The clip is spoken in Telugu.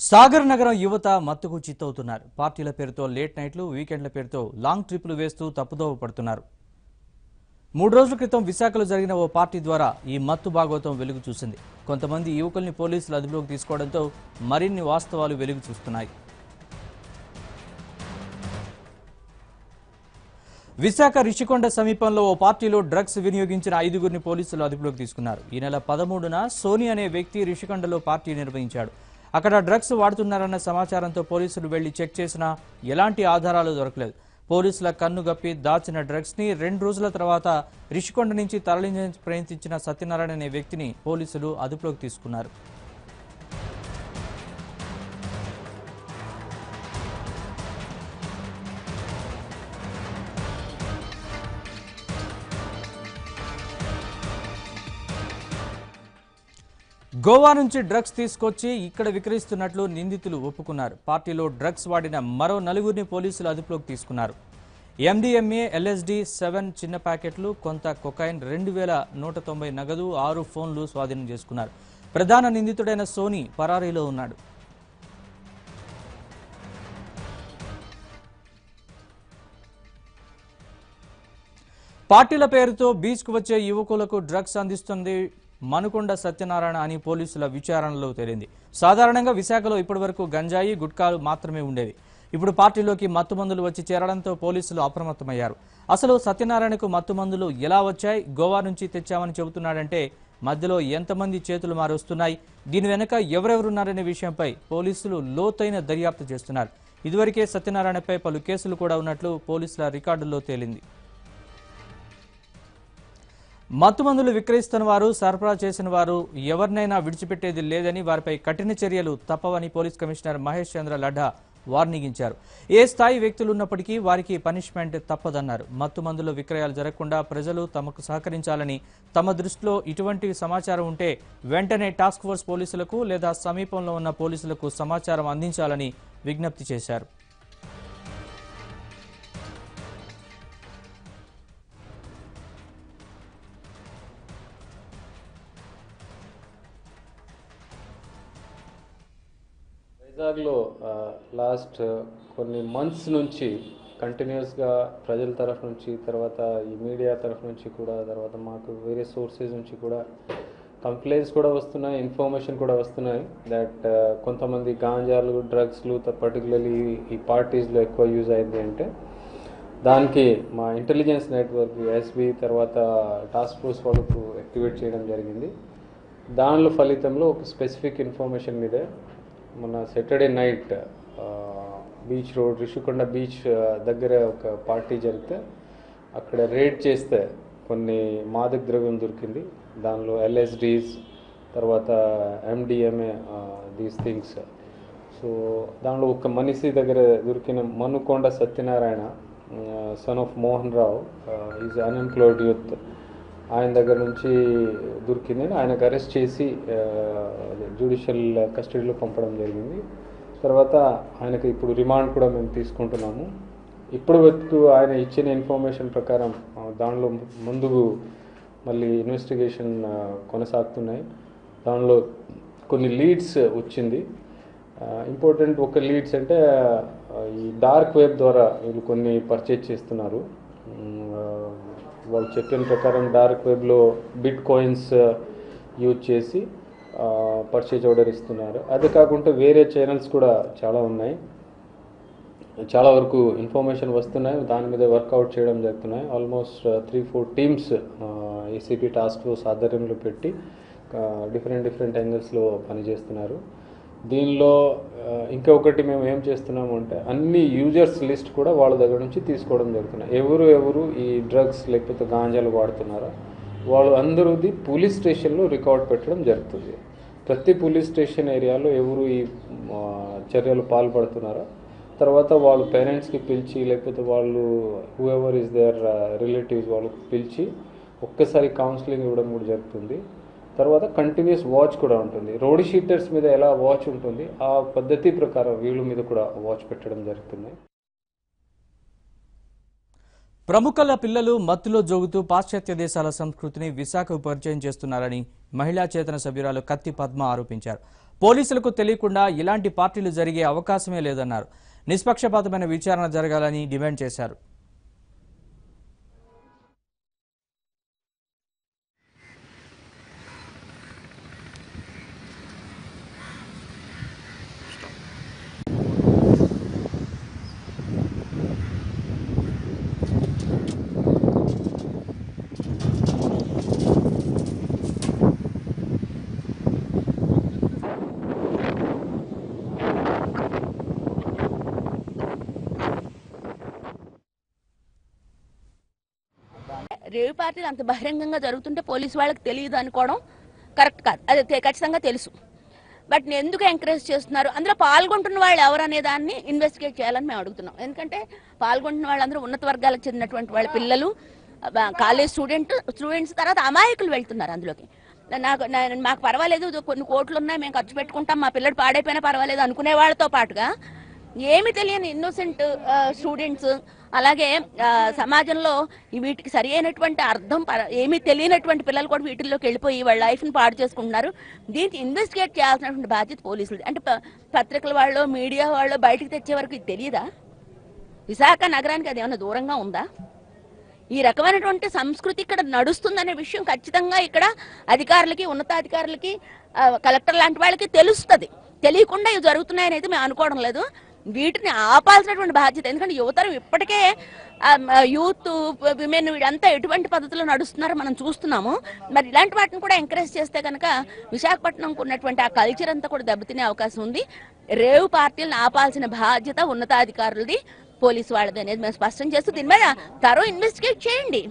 సాగర్ నగరం యువత మత్తుకు చిత్తవుతున్నారు. పార్టీల పేరుతో లేట్ నైట్లు, వీకెండ్ల పేరుతో లాంగ్ ట్రిప్లు వేస్తూ తప్పుదోవ పడుతున్నారు. 3 రోజుల క్రితం విశాఖలో జరిగిన ఓ పార్టీ ద్వారా ఈ మత్తు భాగవతం వెలుగు చూసింది. కొంతమంది యువకుల్ని పోలీసులు అదుపులోకి తీసుకోవడంతో మరిన్ని వాస్తవాలు వెలుగు చూస్తున్నాయి. విశాఖ రిషికొండ సమీపంలో ఓ పార్టీలో డ్రగ్స్ వినియోగించిన 5గురిని పోలీసులు అదుపులోకి తీసుకున్నారు. ఈ నెల 13న సోని అనే వ్యక్తి రిషికొండలో పార్టీ నిర్వహించాడు. అక్కడ డ్రగ్స్ వాడుతున్నారన్న సమాచారంతో పోలీసులు వెళ్లి చెక్ చేసినా ఎలాంటి ఆధారాలు దొరకలేదు. పోలీసుల కన్నుగప్పి దాచిన డ్రగ్స్ ని 2 రోజుల తర్వాత రిషికొండ నుంచి తరలించేందుకు ప్రయత్నించిన సత్యనారాయణ అనే వ్యక్తిని పోలీసులు అదుపులోకి తీసుకున్నారు. గోవా నుంచి డ్రగ్స్ తీసుకొచ్చి ఇక్కడ విక్రయిస్తున్నట్లు నిందితులు ఒప్పుకున్నారు. పార్టీలో డ్రగ్స్ వాడిన మరో 4గురిని పోలీసులు అదుపులోకి తీసుకున్నారు. MDMA, LSD 7 చిన్న ప్యాకెట్లు, కొంత కొకైన్, 2190 నగదు, 6 ఫోన్లు స్వాధీనం చేసుకున్నారు. ప్రధాన నిందితుడైన సోని పరారీలో ఉన్నాడు. పార్టీల పేరుతో బీచ్కు వచ్చే యువకులకు డ్రగ్స్ అందిస్తుంది మనుకొండ సత్యనారాయణ అని పోలీసుల విచారణలో తేలింది. సాధారణంగా విశాఖలో ఇప్పటివరకు గంజాయి, గుట్కాలు మాత్రమే ఉండేవి. ఇప్పుడు పార్టీలోకి మత్తుమందులు వచ్చి చేరడంతో పోలీసులు అప్రమత్తమయ్యారు. అసలు సత్యనారాయణకు మత్తుమందులు ఎలా వచ్చాయి, గోవా నుంచి తెచ్చామని చెబుతున్నాడంటే మధ్యలో ఎంతమంది చేతులు మారొస్తున్నాయి, దీని వెనుక ఎవరెవరున్నారనే విషయంపై పోలీసులు లోతైన దర్యాప్తు చేస్తున్నారు. ఇదివరకే సత్యనారాయణపై పలు కేసులు కూడా ఉన్నట్లు పోలీసుల రికార్డుల్లో తేలింది. మత్తుమందులు విక్రయిస్తున్న వారు, సరఫరా చేసిన వారు ఎవరినైనా విడిచిపెట్టేది లేదని, వారిపై కఠిన చర్యలు తప్పవని పోలీస్ కమిషనర్ మహేష్ చంద్ర లడ్డా వార్నింగ్ ఇచ్చారు. ఏ స్థాయి వ్యక్తులు ఉన్నప్పటికీ వారికి పనిష్మెంట్ తప్పదన్నారు. మత్తుమందుల విక్రయాలు జరగకుండా ప్రజలు తమకు సహకరించాలని, తమ దృష్టిలో ఇటువంటి సమాచారం ఉంటే వెంటనే టాస్క్ ఫోర్స్ పోలీసులకు లేదా సమీపంలో ఉన్న పోలీసులకు సమాచారం అందించాలని విజ్ఞప్తి చేశారు. వైజాగ్లో లాస్ట్ కొన్ని మంత్స్ నుంచి కంటిన్యూస్గా ప్రజల తరఫు నుంచి, తర్వాత ఈ మీడియా తరఫు నుంచి కూడా, తర్వాత మాకు వేరే సోర్సెస్ నుంచి కూడా కంప్లైంట్స్ కూడా వస్తున్నాయి, ఇన్ఫర్మేషన్ కూడా వస్తున్నాయి దట్ కొంతమంది గాంజాలు, డ్రగ్స్లు పర్టికులర్లీ ఈ పార్టీస్లో ఎక్కువ యూజ్ అయింది. అంటే దానికి మా ఇంటెలిజెన్స్ నెట్వర్క్ ఎస్బీ తర్వాత టాస్క్ ఫోర్స్ వాళ్ళకు యాక్టివేట్ చేయడం జరిగింది. దానిలో ఫలితంలో ఒక స్పెసిఫిక్ ఇన్ఫర్మేషన్ మీదే మొన్న Saturday night beach road, Rishikonda beach దగ్గర ఒక పార్టీ జరిగితే అక్కడ రేడ్ చేస్తే కొన్ని మాదక ద్రవ్యం దొరికింది. దానిలో LSDs, తర్వాత MDMA, దీస్ థింగ్స్. సో దానిలో ఒక మనిషి దగ్గర దొరికిన Manukonda Satyanarayana, son of Mohan Rao, is unemployed youth, ఆయన దగ్గర నుంచి దొరికింది. ఆయనకు అరెస్ట్ చేసి జ్యుడిషియల్ కస్టడీలో పంపడం జరిగింది. తర్వాత ఆయనకు ఇప్పుడు రిమాండ్ కూడా మేము తీసుకుంటున్నాము. ఇప్పుడు వరకు ఆయన ఇచ్చిన ఇన్ఫర్మేషన్ ప్రకారం దానిలో ముందుకు మళ్ళీ ఇన్వెస్టిగేషన్ కొనసాగుతున్నాయి. దానిలో కొన్ని లీడ్స్ వచ్చింది. ఇంపార్టెంట్ ఒక లీడ్స్ అంటే ఈ డార్క్ వెబ్ ద్వారా వీళ్ళు కొన్ని పర్చేజ్ చేస్తున్నారు. వాళ్ళు చెప్పిన ప్రకారం డార్క్ వెబ్లో బిట్ కాయిన్స్ యూజ్ చేసి పర్చేజ్ ఆర్డర్ ఇస్తున్నారు. అది కాకుండా వేరే ఛానల్స్ కూడా చాలా ఉన్నాయి. చాలా వరకు ఇన్ఫర్మేషన్ వస్తున్నాయి, దాని మీద వర్కౌట్ చేయడం జరుగుతున్నాయి. Almost 3-4 teams ACP task force ఆధ్వర్యంలో పెట్టి డిఫరెంట్ యాంగిల్స్లో పనిచేస్తున్నారు. దీనిలో ఇంకొకటి మేము ఏం చేస్తున్నాము అంటే అన్ని యూజర్స్ లిస్ట్ కూడా వాళ్ళ దగ్గర నుంచి తీసుకోవడం జరుగుతున్నాయి. ఎవరు ఈ డ్రగ్స్ లేకపోతే గాంజాలు వాడుతున్నారో వాళ్ళు అందరూది పోలీస్ స్టేషన్లో రికార్డ్ పెట్టడం జరుగుతుంది. ప్రతి పోలీస్ స్టేషన్ ఏరియాలో ఎవరు ఈ చర్యలు పాల్పడుతున్నారో తర్వాత వాళ్ళ పేరెంట్స్కి పిలిచి, లేకపోతే వాళ్ళు హూఎవర్ ఈజ్ దేర్ రిలేటివ్స్ వాళ్ళకి పిలిచి ఒక్కసారి కౌన్సిలింగ్ ఇవ్వడం కూడా జరుగుతుంది. తర్వాత కంటిన్యూస్ వాచ్ కూడా ఉంటుంది. రోడ్ షీటర్స్ మీద ఎలా వాచ్ ఉంటుంది ఆ పద్ధతి ప్రకారం వీళ్ళ మీద కూడా వాచ్ పెట్టడం జరుగుతుంది. ప్రముఖుల పిల్లలు మత్తులో జోగుతూ పాశ్చాత్య దేశాల సంస్కృతిని విశాఖకు పరిచయం చేస్తున్నారని మహిళా చేతన సభ్యురాలు కత్తి పద్మ ఆరోపించారు. పోలీసులకు తెలియకుండా ఇలాంటి పార్టీలు జరిగే అవకాశమే లేదన్నారు. నిష్పక్షపాతమైన విచారణ జరగాలని డిమాండ్ చేశారు. రేవు పార్టీలు అంత బహిరంగంగా జరుగుతుంటే పోలీసు వాళ్ళకి తెలియదు అనుకోవడం కరెక్ట్ కాదు. అది ఖచ్చితంగా తెలుసు. బట్ ఎందుకు ఎంకరేజ్ చేస్తున్నారు, అందులో పాల్గొంటున్న వాళ్ళు ఎవరు అనే దాన్ని ఇన్వెస్టిగేట్ చేయాలని మేము అడుగుతున్నాం. ఎందుకంటే పాల్గొంటున్న వాళ్ళందరూ ఉన్నత వర్గాలకు చెందినటువంటి వాళ్ళ పిల్లలు, కాలేజ్ స్టూడెంట్స్, తర్వాత అమాయకులు వెళ్తున్నారు అందులోకి. మాకు పర్వాలేదు, కొన్ని కోట్లు ఉన్నాయి, మేము ఖర్చు పెట్టుకుంటాం, మా పిల్లడు పాడైపోయినా పర్వాలేదు అనుకునే వాళ్ళతో పాటుగా ఏమి తెలియని ఇన్నోసెంట్ స్టూడెంట్స్, అలాగే సమాజంలో వీటికి సరి అయినటువంటి అర్థం ఏమీ తెలియనటువంటి పిల్లలు కూడా వీటిల్లోకి వెళ్ళిపోయి వాళ్ళ లైఫ్ని పాడు చేసుకుంటున్నారు. దీనికి ఇన్వెస్టిగేట్ చేయాల్సినటువంటి బాధ్యత పోలీసులు. అంటే పత్రికల వాళ్ళు, మీడియా వాళ్ళు బయటికి తెచ్చే వరకు ఇది తెలియదా? విశాఖ నగరానికి అది ఏమైనా దూరంగా ఉందా? ఈ రకమైనటువంటి సంస్కృతి ఇక్కడ నడుస్తుందనే విషయం ఖచ్చితంగా ఇక్కడ అధికారులకి, ఉన్నతాధికారులకి, కలెక్టర్ లాంటి వాళ్ళకి తెలుస్తుంది. తెలియకుండా ఇవి జరుగుతున్నాయని అయితే మేము అనుకోవడం లేదు. వీటిని ఆపాల్సినటువంటి బాధ్యత. ఎందుకంటే యువతరం ఇప్పటికే యూత్, విమెన్ వీడంతా ఎటువంటి పద్ధతిలో నడుస్తున్నారో మనం చూస్తున్నాము. మరి ఇలాంటి వాటిని కూడా ఎంకరేజ్ చేస్తే కనుక విశాఖపట్నంకు ఉన్నటువంటి ఆ కల్చర్ అంతా కూడా దెబ్బతినే అవకాశం ఉంది. రేవు పార్టీలను ఆపాల్సిన బాధ్యత ఉన్నతాధికారులది, పోలీసు వాళ్ళది అనేది మేము స్పష్టం చేస్తూ దీని మీద తరో ఇన్వెస్టిగేట్ చేయండి.